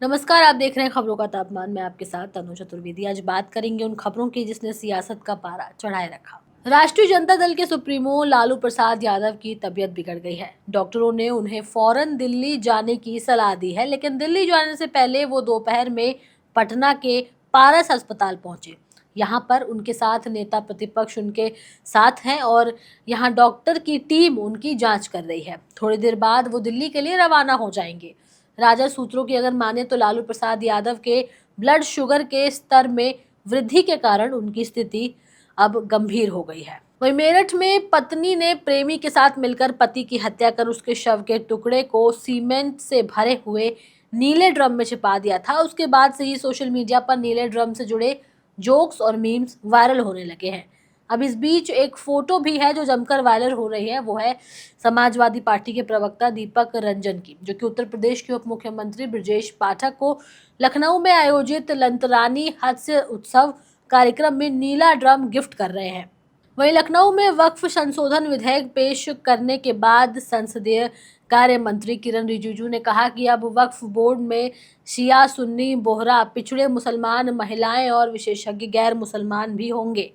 नमस्कार, आप देख रहे हैं खबरों का तापमान। मैं आपके साथ तनु चतुर्वेदी। आज बात करेंगे उन खबरों की जिसने सियासत का पारा चढ़ाए रखा। राष्ट्रीय जनता दल के सुप्रीमो लालू प्रसाद यादव की तबीयत बिगड़ गई है। डॉक्टरों ने उन्हें फौरन दिल्ली जाने की सलाह दी है, लेकिन दिल्ली जाने से पहले वो दोपहर में पटना के पारस अस्पताल पहुंचे। यहाँ पर उनके साथ नेता प्रतिपक्ष उनके साथ हैं और यहाँ डॉक्टर की टीम उनकी जांच कर रही है। थोड़ी देर बाद वो दिल्ली के लिए रवाना हो जाएंगे। राजा सूत्रों की अगर माने तो लालू प्रसाद यादव के ब्लड शुगर के स्तर में वृद्धि के कारण उनकी स्थिति अब गंभीर हो गई है। वहीं मेरठ में पत्नी ने प्रेमी के साथ मिलकर पति की हत्या कर उसके शव के टुकड़े को सीमेंट से भरे हुए नीले ड्रम में छिपा दिया था। उसके बाद से ही सोशल मीडिया पर नीले ड्रम से जुड़े जोक्स और मीम्स वायरल होने लगे हैं। अब इस बीच एक फोटो भी है जो जमकर वायरल हो रही है। वो है समाजवादी पार्टी के प्रवक्ता दीपक रंजन की, जो कि उत्तर प्रदेश के उप मुख्यमंत्री ब्रजेश पाठक को लखनऊ में आयोजित लंतरानी हास्य उत्सव कार्यक्रम में नीला ड्रम गिफ्ट कर रहे हैं। वहीं लखनऊ में वक्फ संशोधन विधेयक पेश करने के बाद संसदीय कार्य मंत्री किरण रिजिजू ने कहा कि अब वक्फ बोर्ड में शिया, सुन्नी, बोहरा, पिछड़े मुसलमान, महिलाएं और विशेषज्ञ गैर मुसलमान भी होंगे।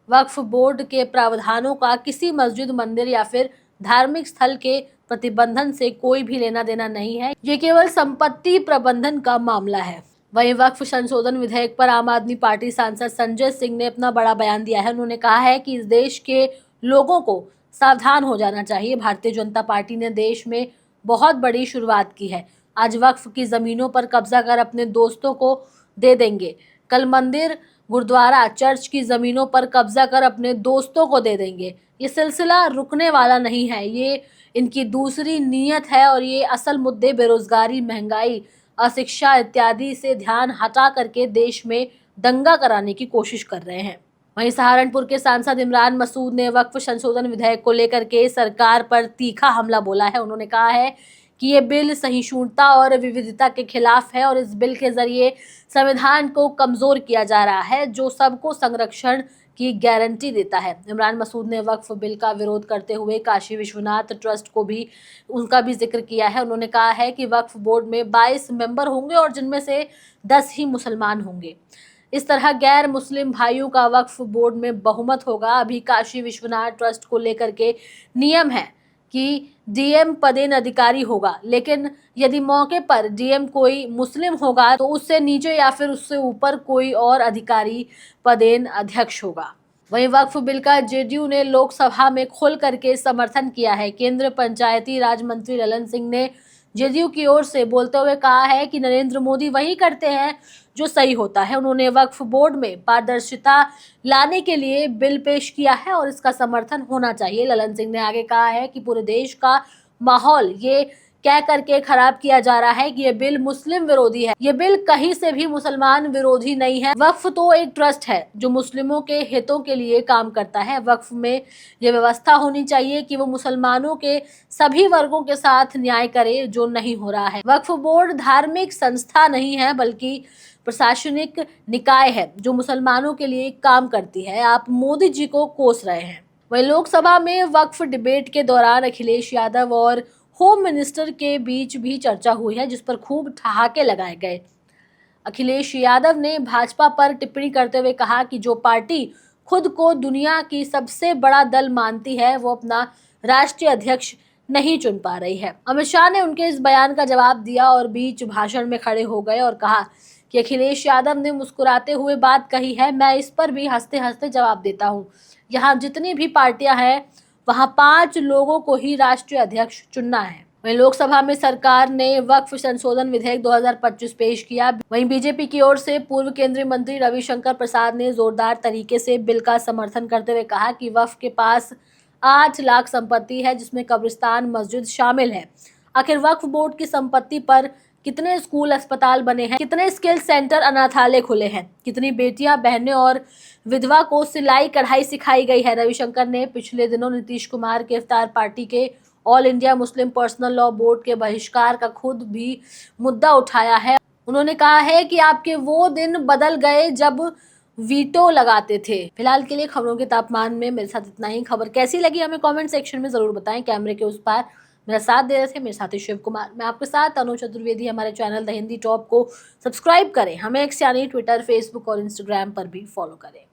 वक्फ बोर्ड के प्रावधानों का किसी मस्जिद, मंदिर या फिर धार्मिक स्थल के प्रतिबंधन से कोई भी लेना देना नहीं है। ये केवल संपत्ति प्रबंधन का मामला है। वहीं वक्फ संशोधन विधेयक पर आम आदमी पार्टी सांसद संजय सिंह ने अपना बड़ा बयान दिया है। उन्होंने कहा है कि इस देश के लोगों को सावधान हो जाना चाहिए। भारतीय जनता पार्टी ने देश में बहुत बड़ी शुरुआत की है। आज वक्फ की जमीनों पर कब्जा कर अपने दोस्तों को दे देंगे, कल मंदिर, गुरुद्वारा, चर्च की जमीनों पर कब्जा कर अपने दोस्तों को दे देंगे। ये सिलसिला रुकने वाला नहीं है। ये इनकी दूसरी नीयत है और ये असल मुद्दे बेरोजगारी, महंगाई, अशिक्षा इत्यादि से ध्यान हटा करके देश में दंगा कराने की कोशिश कर रहे हैं। वहीं सहारनपुर के सांसद इमरान मसूद ने वक्फ संशोधन विधेयक को लेकर के सरकार पर तीखा हमला बोला है। उन्होंने कहा है कि ये बिल सहिष्णुता और विविधता के खिलाफ है और इस बिल के जरिए संविधान को कमजोर किया जा रहा है, जो सबको संरक्षण की गारंटी देता है। इमरान मसूद ने वक्फ बिल का विरोध करते हुए काशी विश्वनाथ ट्रस्ट को भी उनका भी जिक्र किया है। उन्होंने कहा है कि वक्फ बोर्ड में 22 मेंबर होंगे और जिनमें से 10 ही मुसलमान होंगे। इस तरह गैर मुस्लिम भाइयों का वक्फ बोर्ड में बहुमत होगा। अभी काशी विश्वनाथ ट्रस्ट को लेकर के नियम है कि डीएम पदेन अधिकारी होगा, लेकिन यदि मौके पर डीएम कोई मुस्लिम होगा तो उससे नीचे या फिर उससे ऊपर कोई और अधिकारी पदेन अध्यक्ष होगा। वहीं वक्फ बिल का जेडीयू ने लोकसभा में खुल करके समर्थन किया है। केंद्रीय पंचायती राज मंत्री ललन सिंह ने जेडीयू की ओर से बोलते हुए कहा है कि नरेंद्र मोदी वही करते हैं जो सही होता है। उन्होंने वक्फ बोर्ड में पारदर्शिता लाने के लिए बिल पेश किया है और इसका समर्थन होना चाहिए। ललन सिंह ने आगे कहा है कि पूरे देश का माहौल ये कह करके खराब किया जा रहा है कि ये बिल मुस्लिम विरोधी है। ये बिल कहीं से भी मुसलमान विरोधी नहीं है। वक्फ तो एक ट्रस्ट है जो मुस्लिमों के हितों के लिए काम करता है। वक्फ में ये व्यवस्था होनी चाहिए कि वो मुसलमानों के सभी वर्गों के साथ न्याय करे, जो नहीं हो रहा है। वक्फ बोर्ड धार्मिक संस्था नहीं है बल्कि प्रशासनिक निकाय है जो मुसलमानों के लिए काम करती है। आप मोदी जी को कोस रहे हैं। वहीं लोकसभा में वक्फ डिबेट के दौरान अखिलेश यादव और होम मिनिस्टर के बीच भी चर्चा हुई है, जिस पर खूब ठहाके लगाए गए। अखिलेश यादव ने भाजपा पर टिप्पणी करते हुए कहा कि जो पार्टी खुद को दुनिया की सबसे बड़ा दल मानती है वो अपना राष्ट्रीय अध्यक्ष नहीं चुन पा रही है। अमित शाह ने उनके इस बयान का जवाब दिया और बीच भाषण में खड़े हो गए और कहा कि अखिलेश यादव ने मुस्कुराते हुए बात कही है, मैं इस पर भी हंसते हंसते जवाब देता हूँ। यहाँ जितनी भी पार्टियां हैं वहां 5 लोगों को ही राष्ट्रीय अध्यक्ष चुनना है। वहीं लोकसभा में सरकार ने वक्फ संशोधन विधेयक 2025 पेश किया। वहीं बीजेपी की ओर से पूर्व केंद्रीय मंत्री रविशंकर प्रसाद ने जोरदार तरीके से बिल का समर्थन करते हुए कहा कि वक्फ के पास 8 लाख संपत्ति है, जिसमें कब्रिस्तान, मस्जिद शामिल है। आखिर वक्फ बोर्ड की संपत्ति पर कितने स्कूल, अस्पताल बने हैं, कितने स्किल सेंटर, अनाथालय खुले हैं, कितनी बेटियां, बहनें और विधवा को सिलाई कढ़ाई सिखाई गई है। रविशंकर ने पिछले दिनों नीतीश कुमार के इफ्तार पार्टी के all India Muslim personal law board के बहिष्कार का खुद भी मुद्दा उठाया है। उन्होंने कहा है कि आपके वो दिन बदल गए जब वीटो लगाते थे। फिलहाल के लिए खबरों के तापमान में मेरे साथ इतना ही। खबर कैसी लगी हमें कमेंट सेक्शन में जरूर बताएं। कैमरे के उस पार मेरा साथ दे रहे थे मेरे साथी शिव कुमार। मैं आपके साथ तनु चतुर्वेदी। हमारे चैनल द हिंदी टॉप को सब्सक्राइब करें, हमें एक्स यानी ट्विटर, फेसबुक और इंस्टाग्राम पर भी फॉलो करें।